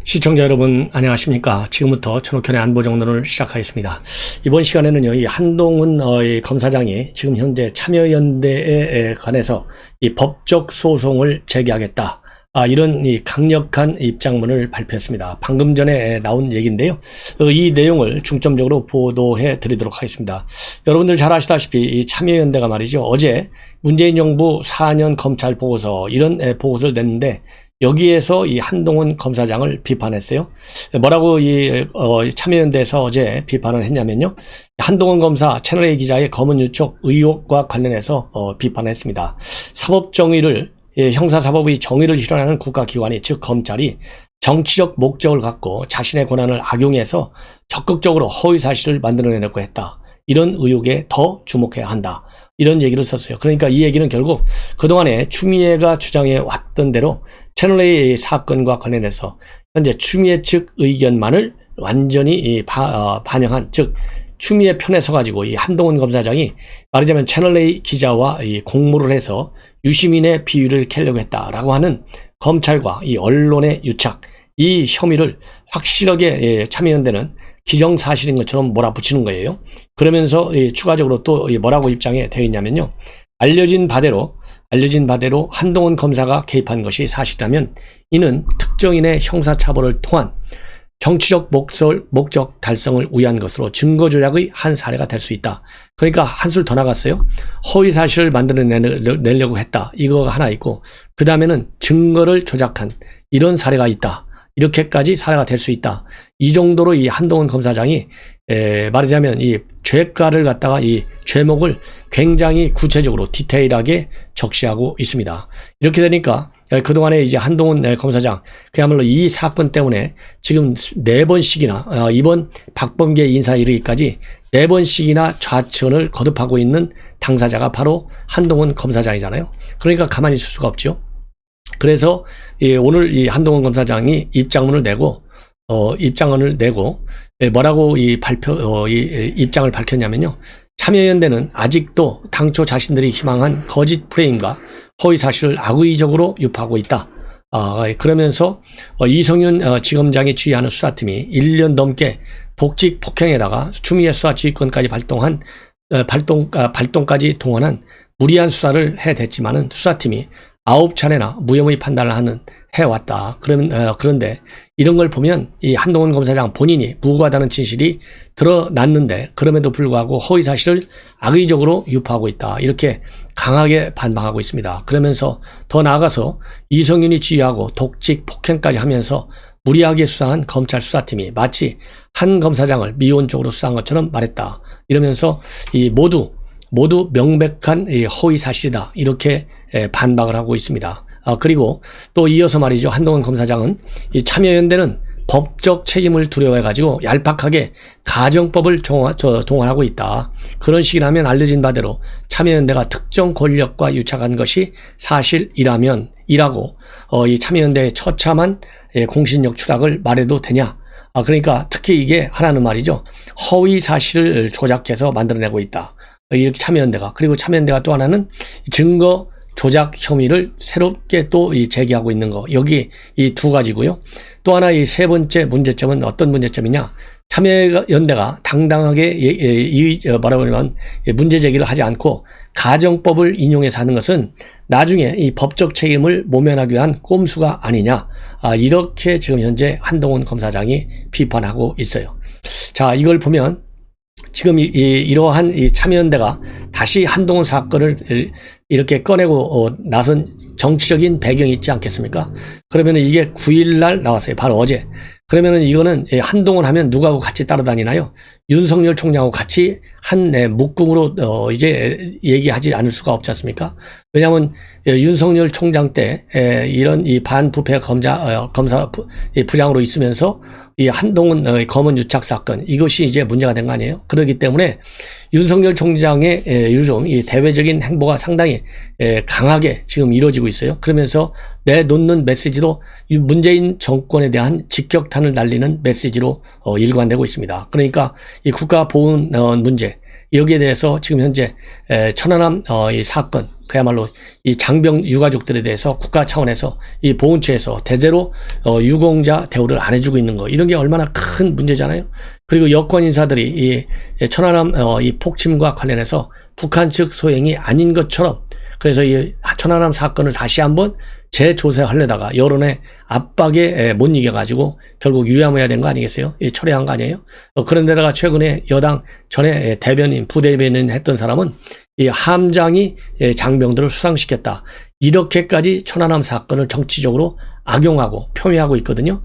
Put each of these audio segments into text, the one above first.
시청자 여러분 안녕하십니까. 지금부터 천옥현의 안보정론을 시작하겠습니다. 이번 시간에는요, 이 한동훈 검사장이 지금 현재 참여연대에 관해서 이 법적 소송을 제기하겠다, 이런 이 강력한 입장문을 발표했습니다. 방금 전에 나온 얘기인데요. 이 내용을 중점적으로 보도해 드리도록 하겠습니다. 여러분들 잘 아시다시피 이 참여연대가 말이죠, 어제 문재인 정부 4년 검찰 보고서, 이런 보고서를 냈는데 여기에서 이 한동훈 검사장을 비판했어요. 뭐라고 참여연대에서 어제 비판을 했냐면요, 한동훈 검사 채널A 기자의 검은 유착 의혹과 관련해서 비판했습니다. 사법정의를, 형사사법의 정의를 실현하는 국가기관이, 즉 검찰이 정치적 목적을 갖고 자신의 권한을 악용해서 적극적으로 허위사실을 만들어내려고 했다, 이런 의혹에 더 주목해야 한다, 이런 얘기를 썼어요. 그러니까 이 얘기는 결국 그동안에 추미애가 주장해 왔던 대로 채널A 사건과 관련해서 현재 추미애 측 의견만을 완전히 반영한, 즉 추미애 편에 서가지고 이 한동훈 검사장이 말하자면 채널A 기자와 이 공모를 해서 유시민의 비위를 캐려고 했다라고 하는 검찰과 이 언론의 유착, 이 혐의를 확실하게 참여연대는 기정사실인 것처럼 몰아붙이는 거예요. 그러면서 추가적으로 또 뭐라고 입장에 되어 있냐면요, 알려진 바대로 한동훈 검사가 개입한 것이 사실이라면 이는 특정인의 형사처벌을 통한 정치적 목적 달성을 위한 것으로 증거 조작의 한 사례가 될 수 있다. 그러니까 한술 더 나갔어요. 허위 사실을 만들어내려고 했다, 이거 하나 있고, 그 다음에는 증거를 조작한 이런 사례가 있다, 이렇게까지 사례가 될 수 있다. 이 정도로 이 한동훈 검사장이 말하자면 이 죄가를 갖다가 이 죄목을 굉장히 구체적으로 디테일하게 적시하고 있습니다. 이렇게 되니까 그동안에 이제 한동훈 검사장 그야말로 이 사건 때문에 지금 4번씩이나 이번 박범계 인사 이르기까지 4번씩이나 좌천을 거듭하고 있는 당사자가 바로 한동훈 검사장이잖아요. 그러니까 가만히 있을 수가 없죠. 그래서 오늘 이 한동훈 검사장이 입장문을 내고 뭐라고 입장을 밝혔냐면요, 참여연대는 아직도 당초 자신들이 희망한 거짓 프레임과 허위 사실을 악의적으로 유포하고 있다. 그러면서 이성윤 지검장이 지휘하는 수사팀이 1년 넘게 독직 폭행에다가 추미애 수사 지휘권까지 발동까지 동원한 무리한 수사를 해댔지만은 수사팀이 9차례나 무혐의 판단을 해왔다. 그런데 이런 걸 보면 이 한동훈 검사장 본인이 무고하다는 진실이 드러났는데 그럼에도 불구하고 허위 사실을 악의적으로 유포하고 있다, 이렇게 강하게 반박하고 있습니다. 그러면서 더 나아가서 이성윤이 지휘하고 독직 폭행까지 하면서 무리하게 수사한 검찰 수사팀이 마치 한 검사장을 미온적으로 수사한 것처럼 말했다, 이러면서 이 모두 명백한 허위 사실이다, 이렇게 반박을 하고 있습니다. 그리고 또 이어서 말이죠, 한동훈 검사장은 이 참여연대는 법적 책임을 두려워해가지고 얄팍하게 가정법을 동원하고 있다. 그런 식이라면 알려진 바대로 참여연대가 특정 권력과 유착한 것이 사실이라면 이라고 이 참여연대의 처참한 공신력 추락을 말해도 되냐. 그러니까 특히 이게 하나는 말이죠, 허위 사실을 조작해서 만들어내고 있다, 이렇게 참여연대가. 그리고 참여연대가 또 하나는 증거 조작 혐의를 새롭게 또 제기하고 있는 거, 여기 이 두 가지고요. 또 하나 이 세 번째 문제점은 어떤 문제점이냐, 참여연대가 당당하게 문제 제기를 하지 않고 가정법을 인용해서 하는 것은 나중에 이 법적 책임을 모면하기 위한 꼼수가 아니냐, 이렇게 지금 현재 한동훈 검사장이 비판하고 있어요. 자, 이걸 보면 지금 이러한 이 참여연대가 다시 한동훈 사건을 이렇게 꺼내고 나선 정치적인 배경이 있지 않겠습니까? 그러면 이게 9일날 나왔어요. 바로 어제. 그러면은 이거는 한동훈 하면 누구하고 같이 따라다니나요? 윤석열 총장하고 같이 한 묶음으로 이제 얘기하지 않을 수가 없지 않습니까? 왜냐하면 윤석열 총장 때 이런 이 반부패 검사 부장으로 있으면서 이 한동훈 검은 유착 사건, 이것이 이제 문제가 된 거 아니에요? 그렇기 때문에 윤석열 총장의 요즘 이 대외적인 행보가 상당히 강하게 지금 이루어지고 있어요. 그러면서 내놓는 메시지도 문재인 정권에 대한 직격탄을 날리는 메시지로 일관되고 있습니다. 그러니까 이 국가 보훈 문제, 여기에 대해서 지금 현재 천안함 이 사건, 그야말로 이 장병 유가족들에 대해서 국가 차원에서 이 보훈처에서 대대로 유공자 대우를 안 해주고 있는 거, 이런 게 얼마나 큰 문제잖아요. 그리고 여권 인사들이 이 천안함 이 폭침과 관련해서 북한 측 소행이 아닌 것처럼, 그래서 이 천안함 사건을 다시 한번 재조사하려다가 여론의 압박에 못 이겨가지고 결국 유야무야 된 거 아니겠어요? 철회한 거 아니에요? 그런데다가 최근에 여당 전에 대변인, 부대변인 했던 사람은 이 함장이 장병들을 수상시켰다, 이렇게까지 천안함 사건을 정치적으로 악용하고 폄훼하고 있거든요.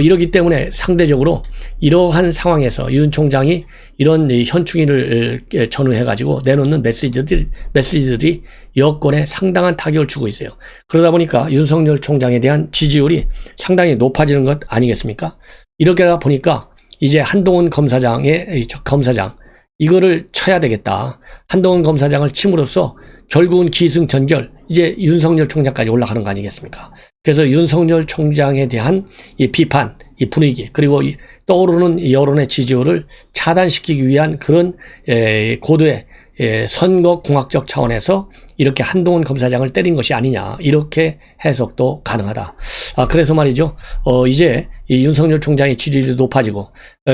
이러기 때문에 상대적으로 이러한 상황에서 윤 총장이 이런 현충일을 전후해가지고 내놓는 메시지들이 여권에 상당한 타격을 주고 있어요. 그러다 보니까 윤석열 총장에 대한 지지율이 상당히 높아지는 것 아니겠습니까? 이렇게 하다 보니까 이제 한동훈 검사장 이거를 쳐야 되겠다. 한동훈 검사장을 침으로써 결국은 기승전결, 이제 윤석열 총장까지 올라가는 거 아니겠습니까? 그래서 윤석열 총장에 대한 이 비판, 이 분위기, 그리고 이 떠오르는 여론의 지지율을 차단시키기 위한 그런 고도의 선거공학적 차원에서 이렇게 한동훈 검사장을 때린 것이 아니냐, 이렇게 해석도 가능하다. 그래서 말이죠. 이제 이 윤석열 총장의 지지율이 높아지고,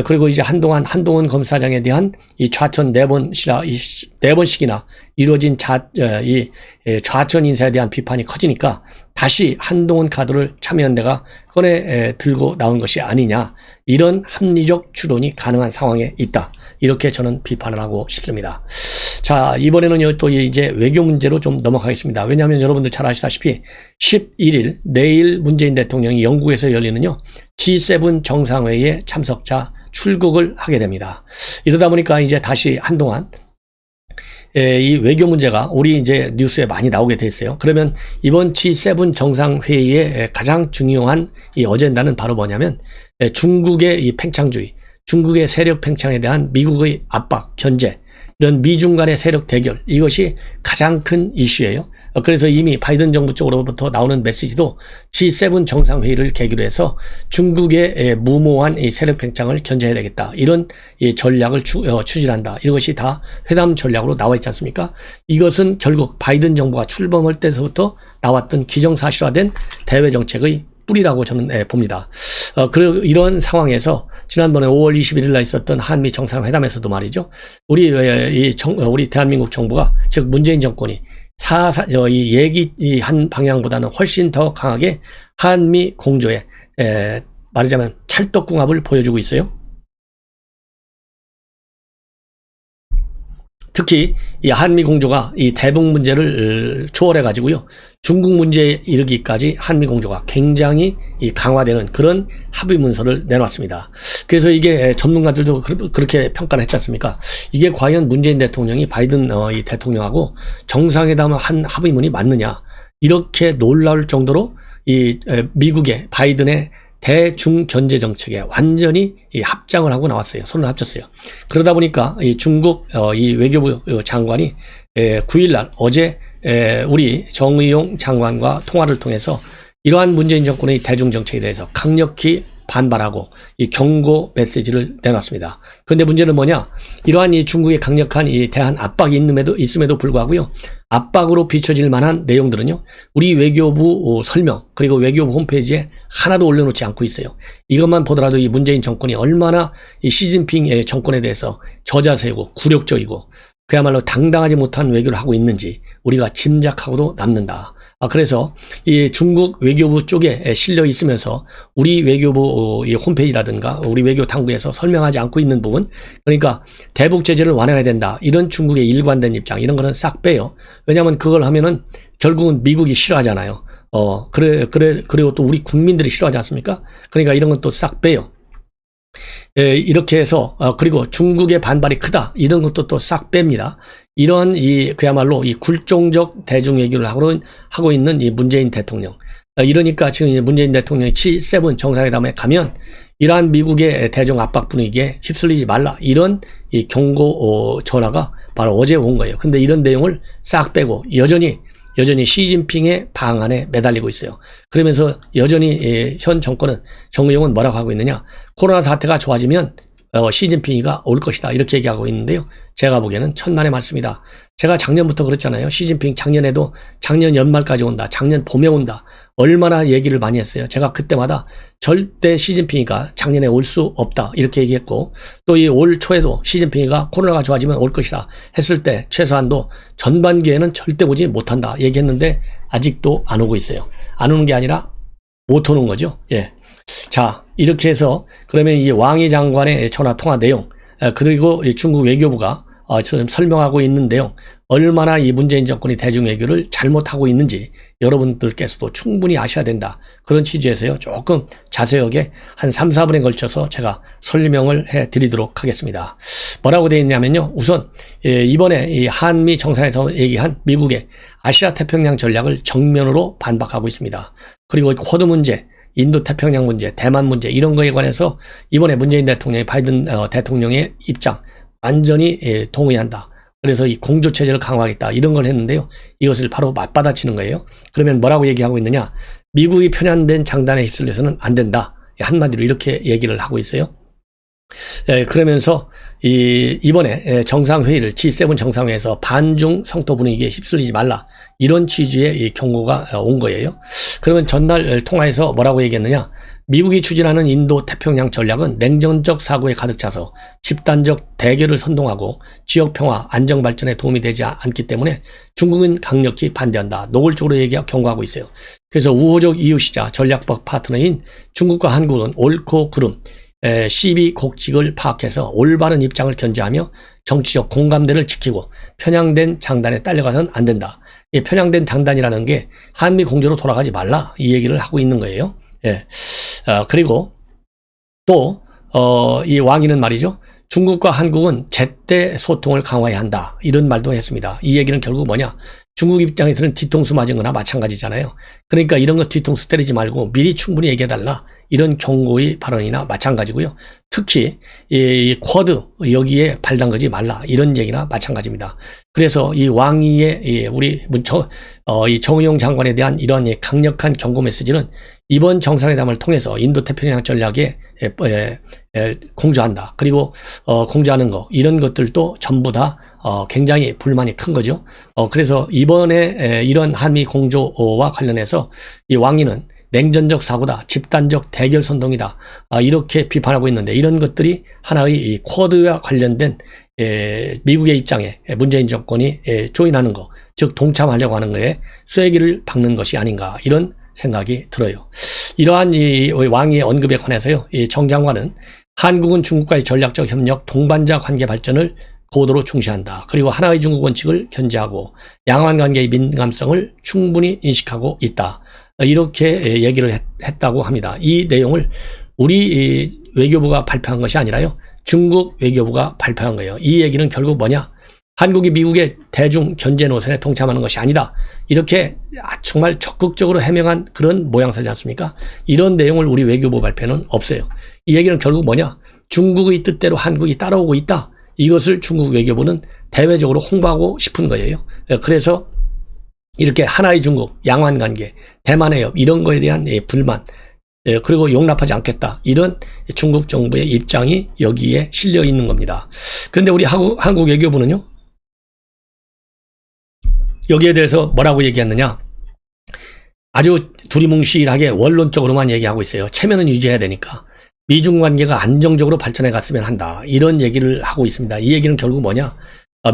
그리고 이제 한동안 한동훈 검사장에 대한 이 좌천 네 번씩이나 이루어진 좌천 인사에 대한 비판이 커지니까 다시 한동훈 카드를 참여연대가 꺼내 들고 나온 것이 아니냐, 이런 합리적 추론이 가능한 상황에 있다, 이렇게 저는 비판을 하고 싶습니다. 자, 이번에는 또 이제 외교 문제로 좀 넘어가겠습니다. 왜냐하면 여러분들 잘 아시다시피 11일 내일 문재인 대통령이 영국에서 열리는요 G7 정상회의에 참석자 출국을 하게 됩니다. 이러다 보니까 이제 다시 한동안 이 외교 문제가 우리 이제 뉴스에 많이 나오게 됐어요. 그러면 이번 G7 정상회의의 가장 중요한 이 어젠다는 바로 뭐냐면 중국의 이 팽창주의, 중국의 세력 팽창에 대한 미국의 압박, 견제, 이런 미중 간의 세력 대결, 이것이 가장 큰 이슈예요. 그래서 이미 바이든 정부 쪽으로부터 나오는 메시지도 G7 정상회의를 계기로 해서 중국의 무모한 이 세력 팽창을 견제해야 되겠다, 이런 이 전략을 추진한다. 이것이 다 회담 전략으로 나와 있지 않습니까? 이것은 결국 바이든 정부가 출범할 때부터 나왔던 기정사실화된 대외 정책의 뿌리라고 저는 봅니다. 그리고 이런 상황에서 지난번에 5월 21일 날 있었던 한미 정상회담에서도 말이죠, 우리 대한민국 정부가, 즉 문재인 정권이 얘기한 방향보다는 훨씬 더 강하게 한미 공조에 말하자면 찰떡궁합을 보여주고 있어요. 특히 이 한미 공조가 이 대북 문제를 초월해 가지고요 중국 문제에 이르기까지 한미 공조가 굉장히 이 강화되는 그런 합의 문서를 내놨습니다. 그래서 이게 전문가들도 그렇게 평가를 했지 않습니까? 이게 과연 문재인 대통령이 바이든 이 대통령하고 정상회담을 한 합의문이 맞느냐, 이렇게 놀라울 정도로 이 미국의 바이든의 대중 견제 정책에 완전히 이 합장을 하고 나왔어요. 손을 합쳤어요. 그러다 보니까 이 중국 이 외교부 장관이 9일날 어제 우리 정의용 장관과 통화를 통해서 이러한 문재인 정권의 대중 정책에 대해서 강력히 반발하고 이 경고 메시지를 내놨습니다. 그런데 문제는 뭐냐? 이러한 이 중국의 강력한 이 대한 압박이 있음에도 불구하고요, 압박으로 비춰질 만한 내용들은요 우리 외교부 설명, 그리고 외교부 홈페이지에 하나도 올려놓지 않고 있어요. 이것만 보더라도 이 문재인 정권이 얼마나 이 시진핑의 정권에 대해서 저자세고 굴욕적이고 그야말로 당당하지 못한 외교를 하고 있는지 우리가 짐작하고도 남는다. 그래서 이 중국 외교부 쪽에 실려 있으면서 우리 외교부 이 홈페이지라든가 우리 외교 당국에서 설명하지 않고 있는 부분, 그러니까 대북 제재를 완화해야 된다, 이런 중국의 일관된 입장, 이런 거는 싹 빼요. 왜냐하면 그걸 하면은 결국은 미국이 싫어하잖아요. 그리고 또 우리 국민들이 싫어하지 않습니까? 그러니까 이런 건 또 싹 빼요. 이렇게 해서 그리고 중국의 반발이 크다, 이런 것도 또 싹 뺍니다. 이런 그야말로 이 굴종적 대중 외교를 하고 있는 이 문재인 대통령, 이러니까 지금 문재인 대통령이 G7 정상회담에 가면 이러한 미국의 대중 압박 분위기에 휩쓸리지 말라, 이런 이 경고 전화가 바로 어제 온 거예요. 근데 이런 내용을 싹 빼고 여전히 시진핑의 방안에 매달리고 있어요. 그러면서 여전히 현 정권은, 정의용은 뭐라고 하고 있느냐? 코로나 사태가 좋아지면 시진핑이가 올 것이다. 이렇게 얘기하고 있는데요. 제가 보기에는 천만의 말씀이다. 제가 작년부터 그랬잖아요. 시진핑 작년에도 작년 연말까지 온다. 작년 봄에 온다. 얼마나 얘기를 많이 했어요. 제가 그때마다 절대 시진핑이가 작년에 올 수 없다. 이렇게 얘기했고 또 이 올 초에도 시진핑이가 코로나가 좋아지면 올 것이다. 했을 때 최소한도 전반기에는 절대 오지 못한다. 얘기했는데 아직도 안 오고 있어요. 안 오는 게 아니라 못 오는 거죠. 예. 자, 이렇게 해서 그러면 이 왕이 장관의 전화 통화 내용 그리고 중국 외교부가 지금 설명하고 있는 내용 얼마나 이 문재인 정권이 대중 외교를 잘못하고 있는지 여러분들께서도 충분히 아셔야 된다. 그런 취지에서요. 조금 자세하게 한 3, 4분에 걸쳐서 제가 설명을 해드리도록 하겠습니다. 뭐라고 되어 있냐면요. 우선 이번에 이 한미 정상에서 얘기한 미국의 아시아 태평양 전략을 정면으로 반박하고 있습니다. 그리고 쿼드 문제, 인도 태평양 문제, 대만 문제 이런 거에 관해서 이번에 문재인 대통령이 바이든 대통령의 입장 완전히 동의한다. 그래서 이 공조체제를 강화하겠다 이런 걸 했는데요. 이것을 바로 맞받아치는 거예요. 그러면 뭐라고 얘기하고 있느냐. 미국이 편향된 장단에 휩쓸려서는 안 된다. 한마디로 이렇게 얘기를 하고 있어요. 그러면서 이번에 정상회의를 G7 정상회의에서 반중 성토 분위기에 휩쓸리지 말라 이런 취지의 경고가 온 거예요. 그러면 전날 통화에서 뭐라고 얘기했느냐. 미국이 추진하는 인도 태평양 전략은 냉전적 사고에 가득 차서 집단적 대결을 선동하고 지역 평화 안정 발전에 도움이 되지 않기 때문에 중국은 강력히 반대한다. 노골적으로 경고하고 있어요. 그래서 우호적 이웃이자 전략적 파트너인 중국과 한국은 옳고 그름 시비 곡직을 파악해서 올바른 입장을 견지하며 정치적 공감대를 지키고 편향된 장단에 딸려가서는 안 된다. 이 편향된 장단이라는 게 한미 공조로 돌아가지 말라 이 얘기를 하고 있는 거예요. 예. 그리고 또 이 왕이는 말이죠. 중국과 한국은 제때 소통을 강화해야 한다. 이런 말도 했습니다. 이 얘기는 결국 뭐냐. 중국 입장에서는 뒤통수 맞은 거나 마찬가지잖아요. 그러니까 이런 거 뒤통수 때리지 말고 미리 충분히 얘기해달라. 이런 경고의 발언이나 마찬가지고요. 특히 이 쿼드 여기에 발 담그지 말라. 이런 얘기나 마찬가지입니다. 그래서 이 왕위의 우리 이 정의용 장관에 대한 이러한 강력한 경고 메시지는 이번 정상회담을 통해서 인도 태평양 전략에 공조한다. 그리고 공조하는 거 이런 것들도 전부 다 굉장히 불만이 큰 거죠. 그래서 이번에 이런 한미 공조와 관련해서 이 왕위는 냉전적 사고다, 집단적 대결 선동이다 이렇게 비판하고 있는데 이런 것들이 하나의 이 쿼드와 관련된 미국의 입장에 문재인 정권이 조인하는 거, 즉 동참하려고 하는 거에 쐐기를 박는 것이 아닌가 이런 생각이 들어요. 이러한 이 왕위의 언급에 관해서요, 이 정 장관은 한국은 중국과의 전략적 협력, 동반자 관계 발전을 고도로 중시한다. 그리고 하나의 중국 원칙을 견지하고 양안 관계의 민감성을 충분히 인식하고 있다. 이렇게 얘기를 했다고 합니다. 이 내용을 우리 외교부가 발표한 것이 아니라요. 중국 외교부가 발표한 거예요. 이 얘기는 결국 뭐냐? 한국이 미국의 대중 견제 노선에 동참하는 것이 아니다. 이렇게 정말 적극적으로 해명한 그런 모양새지 않습니까? 이런 내용을 우리 외교부 발표는 없어요. 이 얘기는 결국 뭐냐? 중국의 뜻대로 한국이 따라오고 있다. 이것을 중국 외교부는 대외적으로 홍보하고 싶은 거예요. 그래서 이렇게 하나의 중국, 양안관계, 대만 해협 이런 거에 대한 불만 그리고 용납하지 않겠다. 이런 중국 정부의 입장이 여기에 실려 있는 겁니다. 그런데 우리 한국 외교부는요. 여기에 대해서 뭐라고 얘기했느냐. 아주 두리뭉실하게 원론적으로만 얘기하고 있어요. 체면은 유지해야 되니까. 미중 관계가 안정적으로 발전해 갔으면 한다. 이런 얘기를 하고 있습니다. 이 얘기는 결국 뭐냐.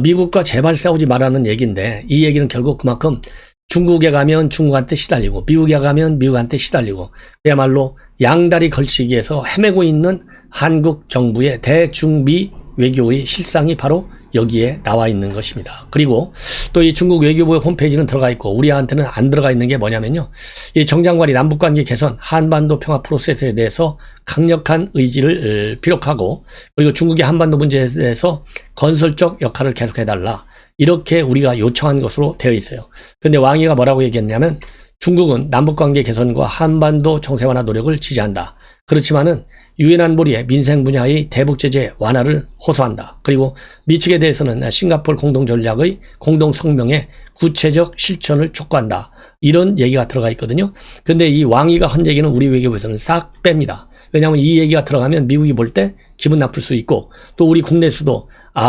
미국과 제발 싸우지 말라는 얘기인데 이 얘기는 결국 그만큼 중국에 가면 중국한테 시달리고 미국에 가면 미국한테 시달리고 그야말로 양다리 걸치기에서 헤매고 있는 한국 정부의 대중미 외교의 실상이 바로 여기에 나와 있는 것입니다. 그리고 또 이 중국 외교부 홈페이지는 들어가 있고 우리한테는 안 들어가 있는 게 뭐냐면요. 이 정 장관이 남북관계 개선, 한반도 평화 프로세스에 대해서 강력한 의지를 피력하고 그리고 중국의 한반도 문제에 대해서 건설적 역할을 계속해달라. 이렇게 우리가 요청한 것으로 되어 있어요. 그런데 왕이가 뭐라고 얘기했냐면 중국은 남북관계 개선과 한반도 정세완화 노력을 지지한다. 그렇지만은 유엔 안보리의 민생 분야의 대북제재 완화를 호소한다. 그리고 미측에 대해서는 싱가포르 공동전략의 공동성명의 구체적 실천을 촉구한다. 이런 얘기가 들어가 있거든요. 그런데 이 왕이가 한 얘기는 우리 외교부에서는 싹 뺍니다. 왜냐하면 이 얘기가 들어가면 미국이 볼 때 기분 나쁠 수 있고, 또 우리 국내에서도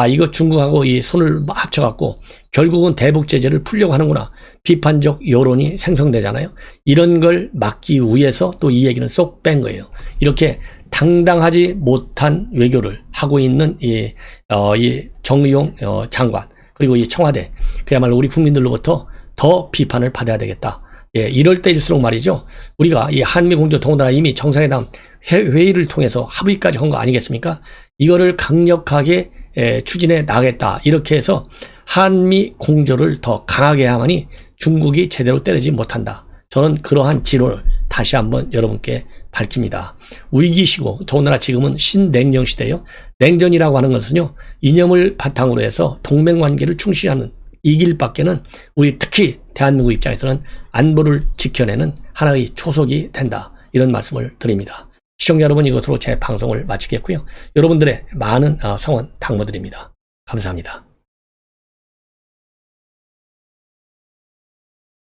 이거 중국하고 이 손을 합쳐갖고 결국은 대북 제재를 풀려고 하는구나, 비판적 여론이 생성되잖아요. 이런 걸 막기 위해서 또 이 얘기는 쏙 뺀 거예요. 이렇게 당당하지 못한 외교를 하고 있는 이 정의용 장관, 그리고 이 청와대, 그야말로 우리 국민들로부터 더 비판을 받아야 되겠다. 이럴 때일수록 말이죠, 우리가 이 한미 공조 더군다나 이미 정상회담 회의를 통해서 합의까지 한 거 아니겠습니까? 이거를 강력하게 추진해 나가겠다. 이렇게 해서 한미 공조를 더 강하게 해야만이 중국이 제대로 때리지 못한다. 저는 그러한 지론을 다시 한번 여러분께 밝힙니다. 위기시고 더군다나 지금은 신냉전 시대예요. 냉전이라고 하는 것은요, 이념을 바탕으로 해서 동맹관계를 충실하는 이 길밖에는 우리 특히 대한민국 입장에서는 안보를 지켜내는 하나의 초석이 된다. 이런 말씀을 드립니다. 시청자 여러분, 이것으로 제 방송을 마치겠고요. 여러분들의 많은 성원 당부드립니다. 감사합니다.